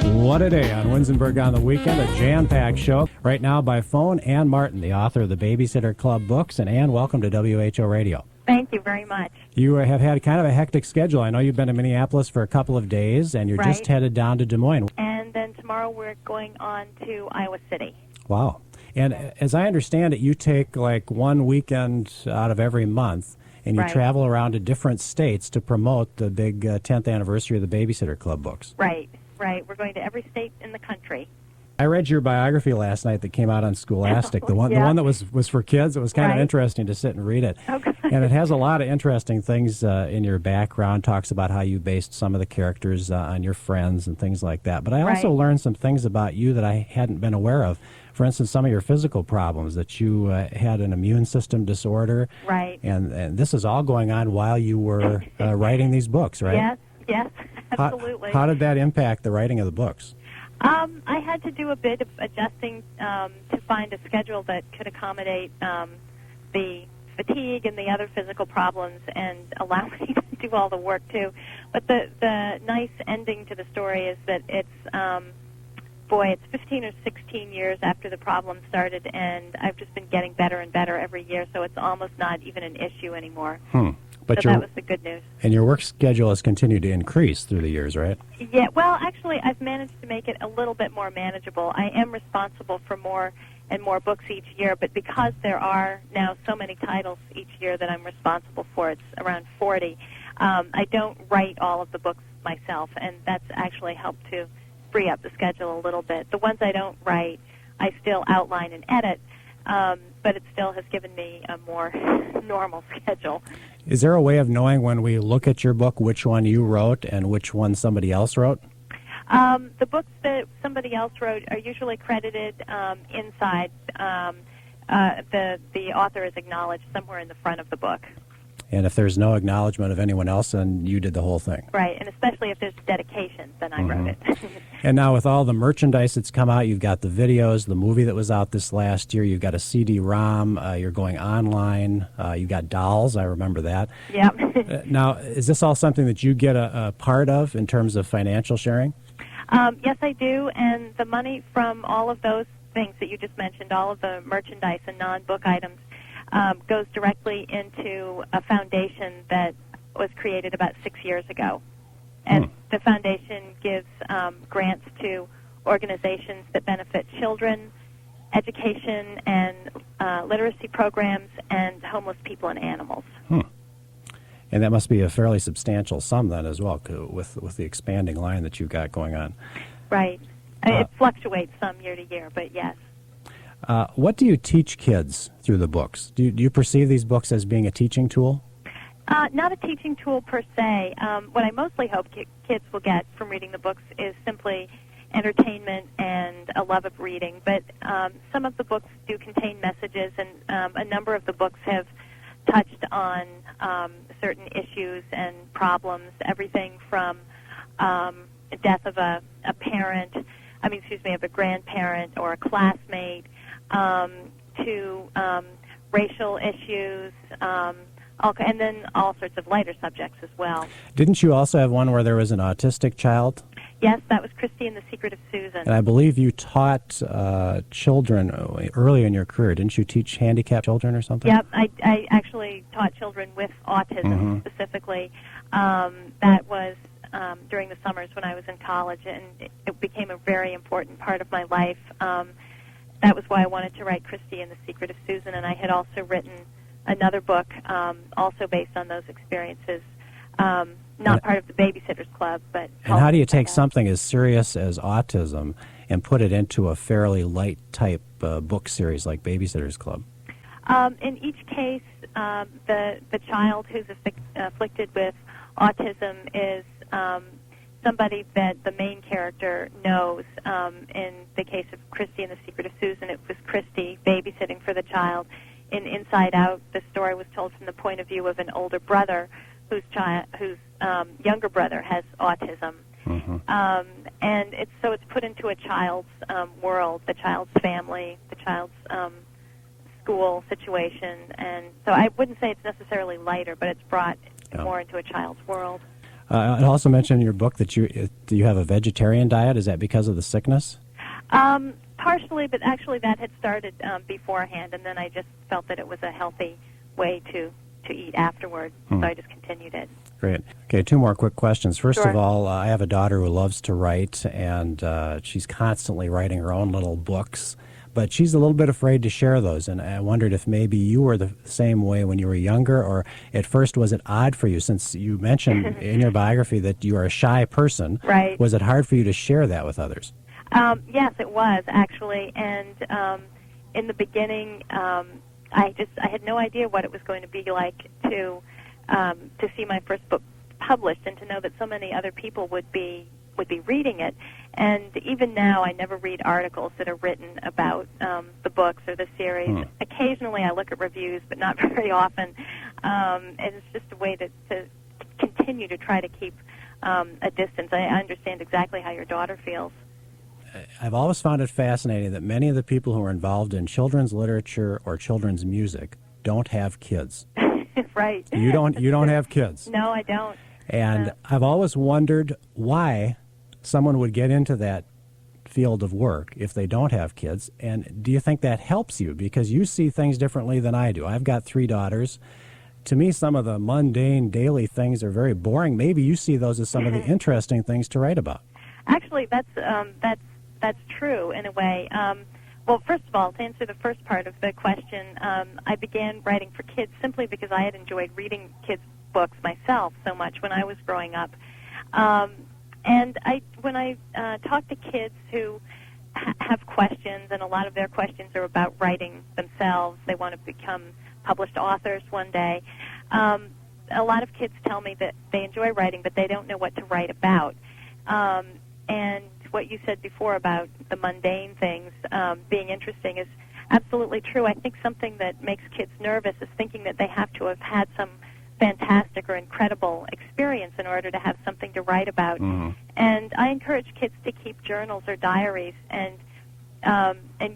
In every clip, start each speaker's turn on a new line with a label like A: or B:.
A: What a day on Winsenberg on the Weekend, a jam-packed show. Right now by phone, Ann Martin, the author of the Babysitter Club books. And Ann, welcome to WHO Radio.
B: Thank you very much.
A: You have had kind of a hectic schedule. I know you've been in Minneapolis for a couple of days, and you're just headed down to Des Moines.
B: And then tomorrow we're going on to Iowa City.
A: Wow. And as I understand it, you take like one weekend out of every month, and you travel around to different states to promote the big 10th anniversary of the Babysitter Club books.
B: Right. We're going to every state in the country.
A: I read your biography last night that came out on Scholastic, the one that was for kids. It was kind of interesting to sit and read it.
B: Okay.
A: And it has a lot of interesting things in your background, talks about how you based some of the characters on your friends and things like that. But I also learned some things about you that I hadn't been aware of. For instance, some of your physical problems, that you had an immune system disorder.
B: Right.
A: And this is all going on while you were writing these books, right?
B: Yes, absolutely.
A: How did that impact the writing of the books?
B: I had to do a bit of adjusting to find a schedule that could accommodate the fatigue and the other physical problems and allow me to do all the work, too. But the nice ending to the story is that it's, it's 15 or 16 years after the problem started, and I've just been getting better and better every year, so it's almost not even an issue anymore.
A: But
B: so that was the good news.
A: And your work schedule has continued to increase through the years, right?
B: Yeah, well, actually, I've managed to make it a little bit more manageable. I am responsible for more and more books each year, but because there are now so many titles each year that I'm responsible for, it's around 40, I don't write all of the books myself, and that's actually helped to free up the schedule a little bit. The ones I don't write, I still outline and edit, but it still has given me a more normal schedule.
A: Is there a way of knowing when we look at your book which one you wrote and which one somebody else wrote?
B: The books that somebody else wrote are usually credited inside. The author is acknowledged somewhere in the front of the book.
A: And if there's no acknowledgement of anyone else, then you did the whole thing.
B: Right, and especially if there's dedication, then I wrote it.
A: And now with all the merchandise that's come out, you've got the videos, the movie that was out this last year, you've got a CD-ROM, you're going online, you've got dolls, I remember that.
B: Yep.
A: Now, is this all something that you get a part of in terms of financial sharing?
B: Yes, I do, and the money from all of those things that you just mentioned, all of the merchandise and non-book items, goes directly into a foundation that was created about 6 years ago. And the foundation gives grants to organizations that benefit children, education and literacy programs, and homeless people and animals.
A: And that must be a fairly substantial sum then as well, with the expanding line that you've got going on.
B: Right. It fluctuates some year to year, but yes.
A: What do you teach kids through the books? Do you perceive these books as being a teaching tool?
B: Not a teaching tool per se. What I mostly hope kids will get from reading the books is simply entertainment and a love of reading. But some of the books do contain messages, and a number of the books have touched on certain issues and problems, everything from death of a parent, of a grandparent or a classmate, to racial issues, and then all sorts of lighter subjects as well.
A: Didn't you also have one where there was an autistic child?
B: Yes, that was Christy and the Secret of Susan.
A: And I believe you taught children early in your career. Didn't you teach handicapped children or something?
B: Yep, I actually taught children with autism specifically. That was during the summers when I was in college, and it became a very important part of my life. That was why I wanted to write Christy and the Secret of Susan, and I had also written another book also based on those experiences, not part of the Babysitters Club. But
A: and how do you take something as serious as autism and put it into a fairly light-type book series like Babysitters Club?
B: In each case, the child who's afflicted with autism is somebody that the main character knows. In the case of Christy and the Secret of Susan, it was Christy babysitting for the child. In Inside Out, the story was told from the point of view of an older brother whose younger brother has autism. And it's put into a child's world, the child's family, the child's school situation. And so I wouldn't say it's necessarily lighter, but it's brought more into a child's world.
A: It also mentioned in your book that you have a vegetarian diet. Is that because of the sickness?
B: Partially, but actually that had started beforehand, and then I just felt that it was a healthy way to eat afterward, so I just continued it.
A: Great. Okay, two more quick questions. First
B: Sure.
A: of all, I have a daughter who loves to write, and she's constantly writing her own little books, but she's a little bit afraid to share those, and I wondered if maybe you were the same way when you were younger, or at first was it odd for you, since you mentioned in your biography that you are a shy person.
B: Right.
A: Was it hard for you to share that with others?
B: Yes, it was, actually, and in the beginning, I had no idea what it was going to be like to see my first book published, and to know that so many other people would be reading it. And even now, I never read articles that are written about the books or the series. Occasionally, I look at reviews, but not very often. And it's just a way to continue to try to keep a distance. I understand exactly how your daughter feels.
A: I've always found it fascinating that many of the people who are involved in children's literature or children's music don't have kids.
B: Right.
A: You don't have kids.
B: No, I don't.
A: And I've always wondered why someone would get into that field of work if they don't have kids. And do you think that helps you? Because you see things differently than I do. I've got 3 daughters. To me, some of the mundane daily things are very boring. Maybe you see those as some of the interesting things to write about.
B: Actually, that's true in a way. Well, first of all, to answer the first part of the question, I began writing for kids simply because I had enjoyed reading kids' books myself so much when I was growing up. And when I talk to kids who have questions, and a lot of their questions are about writing themselves, they want to become published authors one day, a lot of kids tell me that they enjoy writing, but they don't know what to write about. And what you said before about the mundane things being interesting is absolutely true. I think something that makes kids nervous is thinking that they have to have had some fantastic or incredible experience in order to have something to write about. And I encourage kids to keep journals or diaries and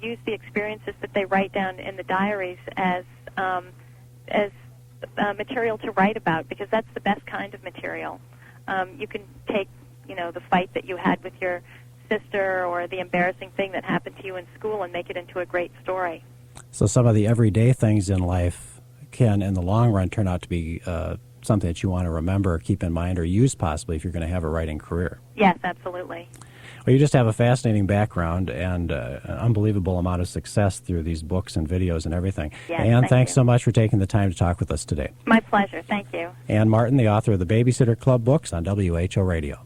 B: use the experiences that they write down in the diaries as material to write about, because that's the best kind of material. You can take, the fight that you had with your sister or the embarrassing thing that happened to you in school and make it into a great story.
A: So some of the everyday things in life can, in the long run, turn out to be something that you want to remember or keep in mind or use possibly if you're going to have a writing career.
B: Yes, absolutely.
A: Well, you just have a fascinating background and an unbelievable amount of success through these books and videos and everything.
B: Yes,
A: Anne, thanks
B: you.
A: so much for taking the time to talk with us today.
B: My pleasure. Thank you.
A: Anne Martin, the author of the Babysitter Club books on WHO Radio.